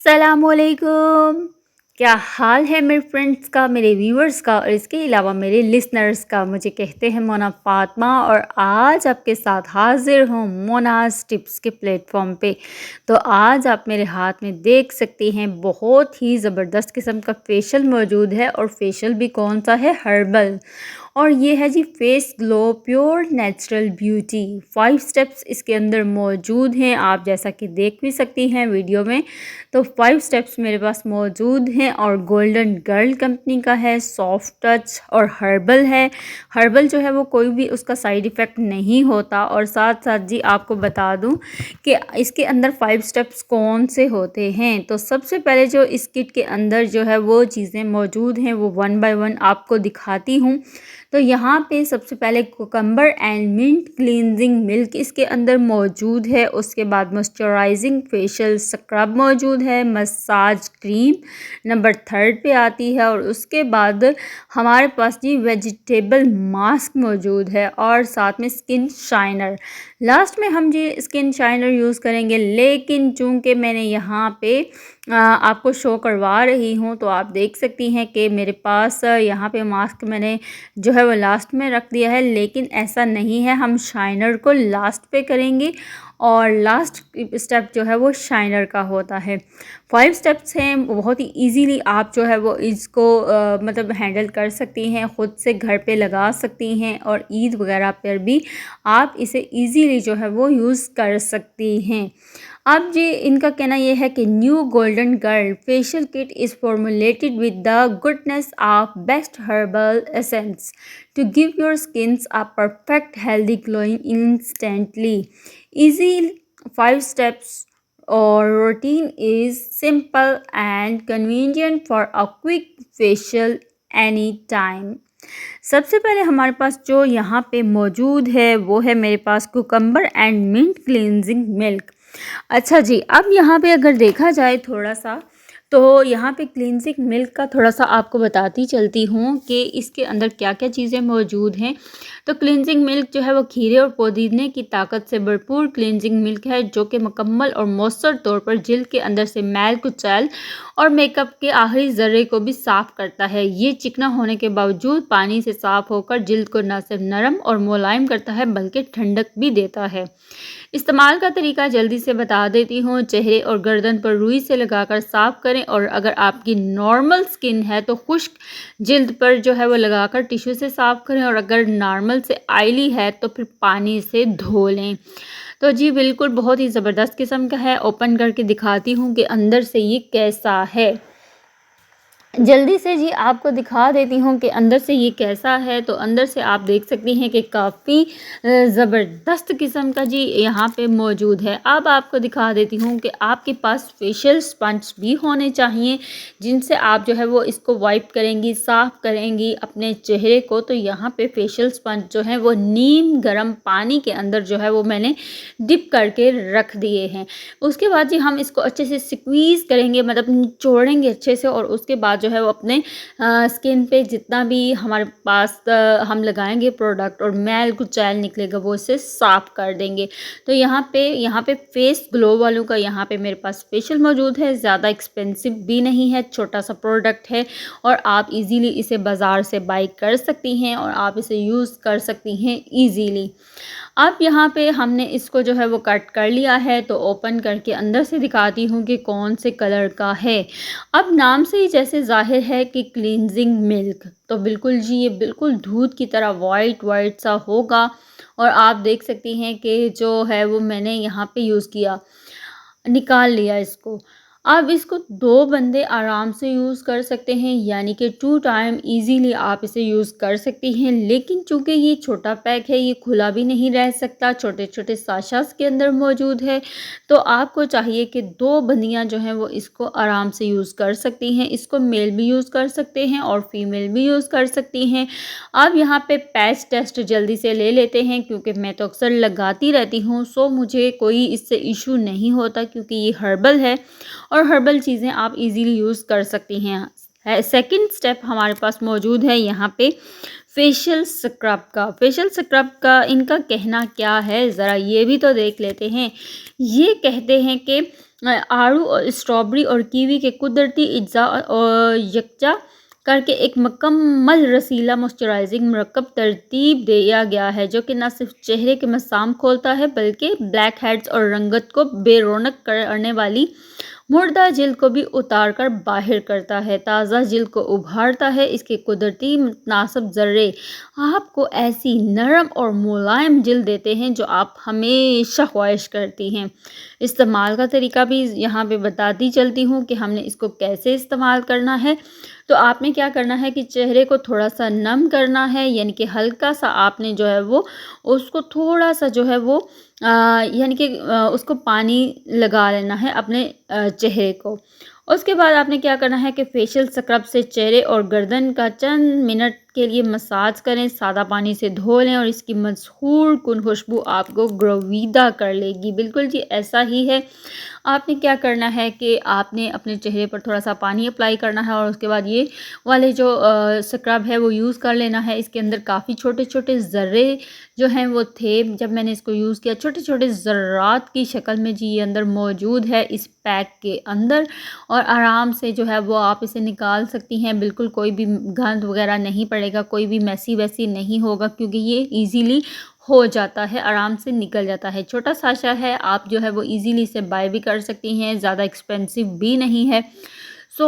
सलामुअलैकुम। क्या हाल है मेरे फ्रेंड्स का, मेरे व्यूअर्स का और इसके अलावा मेरे लिसनर्स का। मुझे कहते हैं मोना फातमा और आज आपके साथ हाजिर हूँ मोनास टिप्स के प्लेटफॉर्म पे। तो आज आप मेरे हाथ में देख सकती हैं बहुत ही ज़बरदस्त किस्म का फेशियल मौजूद है और फेशियल भी कौन सा है, हर्बल। और ये है जी face glow pure natural beauty. 5 steps इसके अंदर मौजूद हैं, आप जैसा कि देख भी सकती हैं वीडियो में। तो 5 स्टेप्स मेरे पास मौजूद हैं और गोल्डन गर्ल कंपनी का है, सॉफ्ट टच और हर्बल है। हर्बल जो है वो कोई भी उसका साइड इफ़ेक्ट नहीं होता। और साथ साथ जी आपको बता दूं कि इसके अंदर 5 स्टेप्स कौन से होते हैं। तो सबसे पहले जो इस किट के अंदर जो है वो चीज़ें मौजूद हैं वो वन बाय वन आपको दिखाती हूँ। तो यहाँ पे सबसे पहले cucumber and mint cleansing milk इसके अंदर मौजूद है। उसके बाद मॉइस्चराइजिंग फेशियल स्क्रब मौजूद है, मसाज क्रीम नंबर 3 पे आती है। और उसके बाद हमारे पास जी वेजिटेबल मास्क मौजूद है और साथ में स्किन शाइनर। लास्ट में हम जी स्किन शाइनर यूज़ करेंगे, लेकिन चूँकि मैंने यहाँ पे आपको शो करवा रही हूँ तो आप देख सकती हैं कि मेरे पास यहाँ पे मास्क मैंने जो है वो लास्ट में रख दिया है। लेकिन ऐसा नहीं है, हम शाइनर को लास्ट पे करेंगे और लास्ट स्टेप जो है वो शाइनर का होता है। 5 स्टेप्स हैं, बहुत ही इजीली आप जो है वो इसको मतलब हैंडल कर सकती हैं, ख़ुद से घर पे लगा सकती हैं और ईद वगैरह पर भी आप इसे इजीली जो है वो यूज़ कर सकती हैं। अब जी इनका कहना यह है कि new golden girl facial kit is formulated with the goodness of best herbal essence to give your skins a perfect healthy glowing instantly. Easy 5 steps or routine is simple and convenient for a quick facial anytime. सबसे पहले हमारे पास जो यहाँ पे मौजूद है वो है मेरे पास cucumber and mint cleansing milk. अच्छा जी, अब यहाँ पे अगर देखा जाए थोड़ा सा तो यहाँ पे क्लींजिंग मिल्क का थोड़ा सा आपको बताती चलती हूँ कि इसके अंदर क्या क्या चीज़ें मौजूद हैं। तो क्लींजिंग मिल्क जो है वो खीरे और पुदीने की ताकत से भरपूर क्लींजिंग मिल्क है जो कि मुकम्मल और मौसर तौर पर जिल्द के अंदर से मैल कुचैल और मेकअप के आखिरी ज़र्रे को भी साफ़ करता है। ये चिकना होने के बावजूद पानी से साफ़ होकर जिल्द को न सिर्फ नरम और मुलायम करता है बल्कि ठंडक भी देता है। इस्तेमाल का तरीका जल्दी से बता देती हूँ। चेहरे और गर्दन पर रुई से लगाकर साफ़ करें और अगर आपकी नॉर्मल स्किन है तो खुश्क जिल्द पर जो है वो लगाकर टिश्यू से साफ़ करें और अगर नॉर्मल से ऑयली है तो फिर पानी से धो लें। तो जी बिल्कुल बहुत ही ज़बरदस्त किस्म का है। ओपन करके दिखाती हूँ कि अंदर से ये कैसा है। जल्दी से जी आपको दिखा देती हूँ कि अंदर से ये कैसा है। तो अंदर से आप देख सकती हैं कि काफ़ी ज़बरदस्त किस्म का जी यहाँ पे मौजूद है। अब आपको दिखा देती हूँ कि आपके पास फेशियल स्पंज भी होने चाहिए जिनसे आप जो है वो इसको वाइप करेंगी, साफ़ करेंगी अपने चेहरे को। तो यहाँ पे फेशियल स्पंज जो है वो नीम गर्म पानी के अंदर जो है वो मैंने डिप करके रख दिए हैं। उसके बाद जी हम इसको अच्छे से स्क्वीज़ करेंगे, मतलब निचोड़ेंगे अच्छे से और उसके बाद जो है वो अपने स्किन पे जितना भी हमारे पास हम लगाएंगे प्रोडक्ट और मैल कुचैल निकलेगा वो इसे साफ़ कर देंगे। तो यहाँ पे फेस ग्लो वालों का यहाँ पे मेरे पास फेशियल मौजूद है। ज़्यादा एक्सपेंसिव भी नहीं है, छोटा सा प्रोडक्ट है और आप इजीली इसे बाज़ार से बाई कर सकती हैं और आप इसे यूज़ कर सकती हैं इजीली। अब यहाँ पे हमने इसको जो है वो कट कर लिया है। तो ओपन करके अंदर से दिखाती हूँ कि कौन से कलर का है। अब नाम से ही जैसे ज़ाहिर है कि क्लींजिंग मिल्क, तो बिल्कुल जी ये बिल्कुल दूध की तरह वाइट वाइट सा होगा। और आप देख सकती हैं कि जो है वो मैंने यहाँ पे यूज़ किया, निकाल लिया इसको। अब इसको 2 बंदे आराम से यूज़ कर सकते हैं, यानी कि 2 टाइम इजीली आप इसे यूज़ कर सकती हैं। लेकिन चूँकि ये छोटा पैक है, ये खुला भी नहीं रह सकता, छोटे-छोटे साशास के अंदर मौजूद है। तो आपको चाहिए कि 2 बंदियाँ जो हैं वो इसको आराम से यूज़ कर सकती हैं। इसको मेल भी यूज़ कर सकते हैं और फीमेल भी यूज़ कर सकती हैं। अब यहाँ पे पैच टेस्ट जल्दी से ले लेते हैं क्योंकि मैं तो अक्सर लगाती रहती हूँ, सो मुझे कोई इससे इशू नहीं होता क्योंकि ये हर्बल है और हर्बल चीज़ें आप इजीली यूज़ कर सकती हैं। सेकंड स्टेप हमारे पास मौजूद है यहाँ पे फेशियल स्क्रब का। फेशियल स्क्रब का इनका कहना क्या है ज़रा ये भी तो देख लेते हैं। ये कहते हैं कि आड़ू और स्ट्रॉबेरी और कीवी के कुदरती अज्जा और यकजा करके एक मुकम्मल रसीला मॉइस्चराइजिंग मरकब तरतीब दिया गया है, जो कि न सिर्फ चेहरे के मसाम खोलता है बल्कि ब्लैक हेड्स और रंगत को बेरौनक करने वाली मुर्दा जिल्द को भी उतार कर बाहर करता है, ताज़ा जिल्द को उभारता है। इसके कुदरती मुनासिब ज़र्रे आपको ऐसी नरम और मुलायम जिल्द देते हैं जो आप हमेशा ख्वाहिश करती हैं। इस्तेमाल का तरीका भी यहाँ पे बताती चलती हूँ कि हमने इसको कैसे इस्तेमाल करना है। तो आपने क्या करना है कि चेहरे को थोड़ा सा नम करना है, यानी कि हल्का सा आपने जो है वो उसको थोड़ा सा जो है वो यानी कि उसको पानी लगा लेना है अपने चेहरे को। उसके बाद आपने क्या करना है कि फेशियल स्क्रब से चेहरे और गर्दन का चंद मिनट के लिए मसाज करें, सादा पानी से धो लें और इसकी मशहूर कुन खुशबू आपको ग्रवीदा कर लेगी। बिल्कुल जी ऐसा ही है। आपने क्या करना है कि आपने अपने चेहरे पर थोड़ा सा पानी अप्लाई करना है और उसके बाद ये वाले जो स्क्रब है वो यूज़ कर लेना है। इसके अंदर काफ़ी छोटे छोटे ज़र्रे जो हैं वो थे, जब मैंने इसको यूज़ किया छोटे छोटे ज़र्रात की शक्ल में जी ये अंदर मौजूद है इस पैक के अंदर, और आराम से जो है वो आप इसे निकाल सकती हैं। बिल्कुल कोई भी गंद वगैरह नहीं पड़ेगा, कोई भी मैसी वैसी नहीं होगा, क्योंकि ये ईज़िली हो जाता है, आराम से निकल जाता है। छोटा साशा है, आप जो है वो ईज़िली इसे बाय भी कर सकती हैं, ज़्यादा एक्सपेंसिव भी नहीं है। सो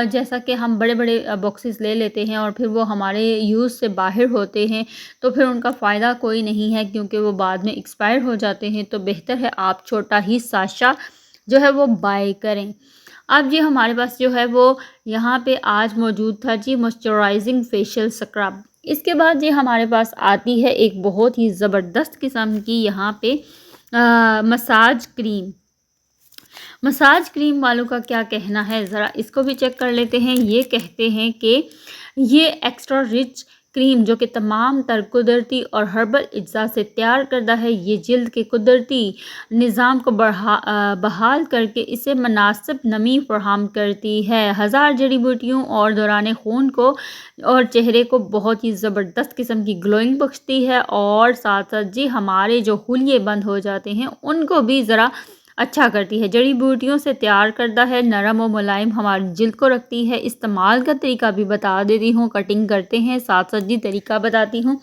जैसा कि हम बड़े बड़े बॉक्सेस ले लेते हैं और फिर वो हमारे यूज़ से बाहर होते हैं, तो फिर उनका फ़ायदा कोई नहीं है, क्योंकि वो बाद में एक्सपायर हो जाते हैं। तो बेहतर है आप छोटा ही साशा जो है वो बाय करें। अब जी हमारे पास जो है वो यहाँ पे आज मौजूद था जी मॉइस्चराइजिंग फेशियल स्क्रब। इसके बाद जी हमारे पास आती है एक बहुत ही ज़बरदस्त किस्म की यहाँ पे मसाज क्रीम। मसाज क्रीम वालों का क्या कहना है, ज़रा इसको भी चेक कर लेते हैं। ये कहते हैं कि ये एक्स्ट्रा रिच क्रीम जो कि तमाम तर कुदरती और हर्बल अज्जा से तैयार करता है, ये जिल्द के कुदरती निज़ाम को बहाल करके इसे मुनासिब नमी फराहम करती है। हज़ार जड़ी बूटियों और दौरान खून को और चेहरे को बहुत ही ज़बरदस्त किस्म की ग्लोइंग बख्शती है, और साथ साथ जी हमारे जो हुलिये बंद हो जाते हैं उनको भी ज़रा अच्छा करती है। जड़ी बूटियों से तैयार करता है, नरम और मुलायम हमारी जिल्द को रखती है। इस्तेमाल का तरीका भी बता देती हूँ, कटिंग करते हैं साथ साथ जी तरीका बताती हूँ।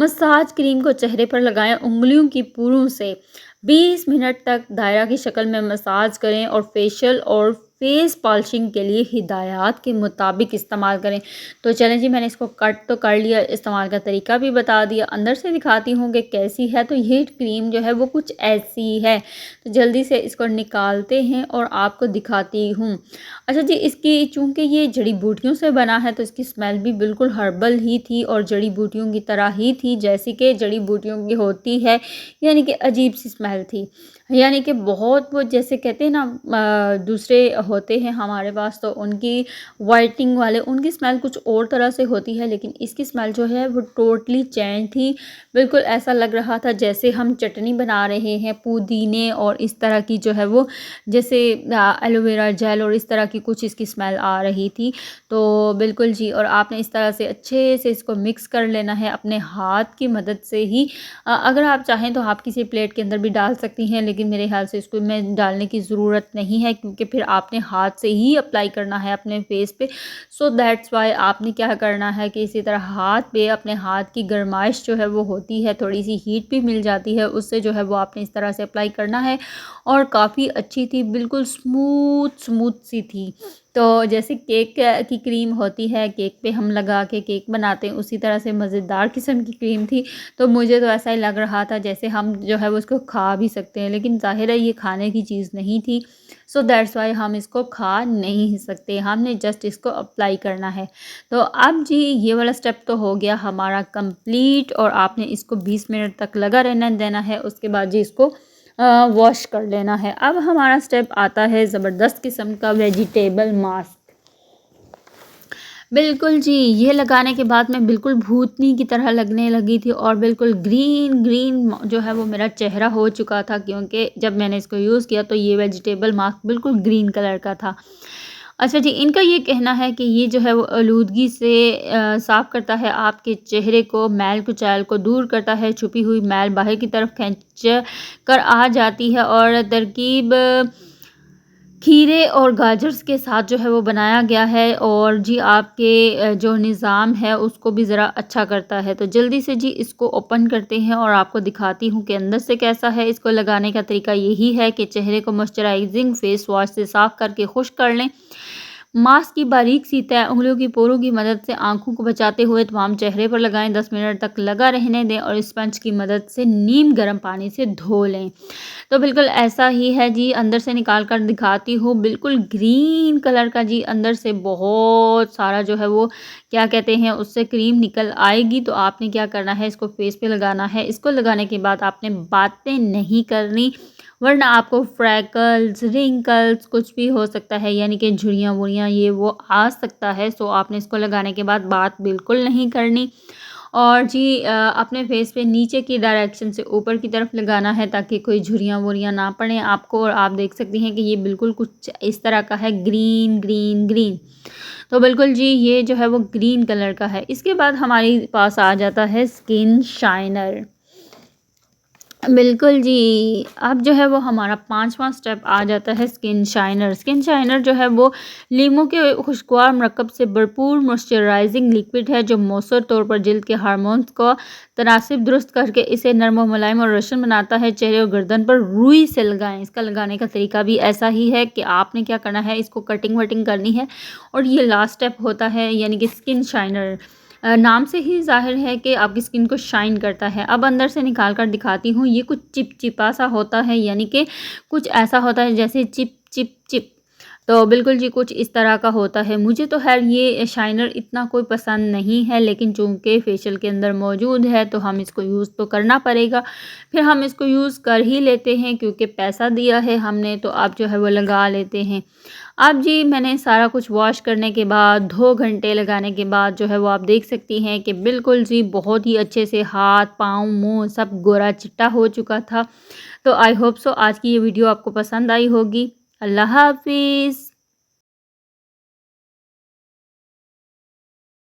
मसाज क्रीम को चेहरे पर लगाएं, उंगलियों की पूरों से 20 मिनट तक दायरा की शक्ल में मसाज करें और फेशियल और फेस पॉलिशिंग के लिए हिदायत के मुताबिक इस्तेमाल करें। तो चलें जी, मैंने इसको कट तो कर लिया, इस्तेमाल का तरीका भी बता दिया, अंदर से दिखाती हूँ कि कैसी है। तो ये क्रीम जो है वो कुछ ऐसी है। तो जल्दी से इसको निकालते हैं और आपको दिखाती हूँ। अच्छा जी, इसकी चूँकि ये जड़ी बूटियों से बना है तो इसकी स्मेल भी बिल्कुल हर्बल ही थी और जड़ी बूटियों की तरह ही थी, जैसी कि जड़ी बूटियों की होती है, यानी कि अजीब सी स्मेल थी। यानी कि बहुत वो जैसे कहते हैं ना दूसरे होते हैं हमारे पास तो उनकी वाइटनिंग वाले उनकी स्मेल कुछ और तरह से होती है, लेकिन इसकी स्मेल जो है वो टोटली चेंज थी। बिल्कुल ऐसा लग रहा था जैसे हम चटनी बना रहे हैं पुदीने और इस तरह की जो है वो जैसे एलोवेरा जेल और इस तरह की कुछ इसकी स्मेल आ रही थी। तो बिल्कुल जी, और आपने इस तरह से अच्छे से इसको मिक्स कर लेना है अपने हाथ की मदद से ही। अगर आप चाहें तो आप किसी प्लेट के अंदर भी डाल सकती हैं, लेकिन मेरे ख्याल से इसको में डालने की ज़रूरत नहीं है, क्योंकि फिर आपने हाथ से ही अप्लाई करना है अपने फेस पे। सो दैट्स वाई आपने क्या करना है कि इसी तरह हाथ पे अपने हाथ की गर्माइश जो है वो होती है, थोड़ी सी हीट भी मिल जाती है, उससे जो है वो आपने इस तरह से अप्लाई करना है। और काफ़ी अच्छी थी, बिल्कुल स्मूथ स्मूथ सी थी। तो जैसे केक की क्रीम होती है, केक पे हम लगा के केक बनाते हैं, उसी तरह से मज़ेदार किस्म की क्रीम थी। तो मुझे तो ऐसा ही लग रहा था जैसे हम जो है वो उसको खा भी सकते हैं, लेकिन ज़ाहिर है ये खाने की चीज़ नहीं थी। सो दैट्स वाई हम इसको खा नहीं सकते, हमने जस्ट इसको अप्लाई करना है। तो अब जी ये वाला स्टेप तो हो गया हमारा कंप्लीट, और आपने इसको 20 मिनट तक लगा रहना देना है। उसके बाद जी इसको वॉश कर लेना है। अब हमारा स्टेप आता है ज़बरदस्त किस्म का वेजिटेबल मास्क। बिल्कुल जी, ये लगाने के बाद मैं बिल्कुल भूतनी की तरह लगने लगी थी और बिल्कुल ग्रीन ग्रीन जो है वो मेरा चेहरा हो चुका था, क्योंकि जब मैंने इसको यूज़ किया तो ये वेजिटेबल मास्क बिल्कुल ग्रीन कलर का था। अच्छा जी, इनका ये कहना है कि ये जो है वो आलूदगी से साफ़ करता है आपके चेहरे को, मैल कुचैल को दूर करता है, छुपी हुई मैल बाहर की तरफ खींच कर आ जाती है, और तरकीब खीरे और गाजर्स के साथ जो है वो बनाया गया है और जी आपके जो निज़ाम है उसको भी ज़रा अच्छा करता है। तो जल्दी से जी इसको ओपन करते हैं और आपको दिखाती हूँ कि अंदर से कैसा है। इसको लगाने का तरीका यही है कि चेहरे को मॉइस्चराइजिंग फेस वॉश से साफ़ करके खुश्क कर लें। मास्क की बारीक सी तह उंगलियों की पोरों की मदद से आंखों को बचाते हुए तमाम चेहरे पर लगाएं। 10 मिनट तक लगा रहने दें और स्पंज की मदद से नीम गर्म पानी से धो लें। तो बिल्कुल ऐसा ही है जी, अंदर से निकाल कर दिखाती हूँ। बिल्कुल ग्रीन कलर का जी अंदर से बहुत सारा जो है वो क्या कहते हैं उससे क्रीम निकल आएगी। तो आपने क्या करना है, इसको फेस पे लगाना है। इसको लगाने के बाद आपने बातें नहीं करनी, वरना आपको फ्रैकल्स, रिंकल्स कुछ भी हो सकता है, यानी कि झुर्रियाँ वुर्रियाँ ये वो आ सकता है। सो आपने इसको लगाने के बाद बात बिल्कुल नहीं करनी और जी अपने फेस पे नीचे की डायरेक्शन से ऊपर की तरफ लगाना है ताकि कोई झुर्रियाँ वुर्रियाँ ना पड़ें आपको। और आप देख सकती हैं कि ये बिल्कुल कुछ इस तरह का है, ग्रीन ग्रीन ग्रीन। तो बिल्कुल जी ये जो है वो ग्रीन कलर का है। इसके बाद हमारे पास आ जाता है स्किन शाइनर। बिल्कुल जी, अब जो है वो हमारा 5वां स्टेप आ जाता है स्किन शाइनर। स्किन शाइनर जो है वो लीमू के खुशगवार मरकब से भरपूर मॉइस्चराइजिंग लिक्विड है जो मौसर तौर पर जिल्द के हार्मोन्स को तनासिब दुरुस्त करके इसे नर्म व मुलायम और रोशन बनाता है। चेहरे और गर्दन पर रुई से लगाएं। इसका लगाने का तरीका भी ऐसा ही है कि आपने क्या करना है, इसको कटिंग वटिंग करनी है और ये लास्ट स्टेप होता है यानी कि स्किन शाइनर। नाम से ही ज़ाहिर है कि आपकी स्किन को शाइन करता है। अब अंदर से निकाल कर दिखाती हूँ। ये कुछ चिपचिपा सा होता है, यानी कि कुछ ऐसा होता है जैसे चिप चिप चिप। तो बिल्कुल जी कुछ इस तरह का होता है। मुझे तो खैर ये शाइनर इतना कोई पसंद नहीं है, लेकिन चूँकि फेशियल के अंदर मौजूद है तो हम इसको यूज़ तो करना पड़ेगा। फिर हम इसको यूज़ कर ही लेते हैं क्योंकि पैसा दिया है हमने, तो आप जो है वो लगा लेते हैं। अब जी मैंने सारा कुछ वॉश करने के बाद 2 घंटे लगाने के बाद जो है वो आप देख सकती हैं कि बिल्कुल जी बहुत ही अच्छे से हाथ, पाँव, मुँह सब गोरा चिट्टा हो चुका था। तो आई होप सो आज की ये वीडियो आपको पसंद आई होगी। अल्लाह हाफ़िज़।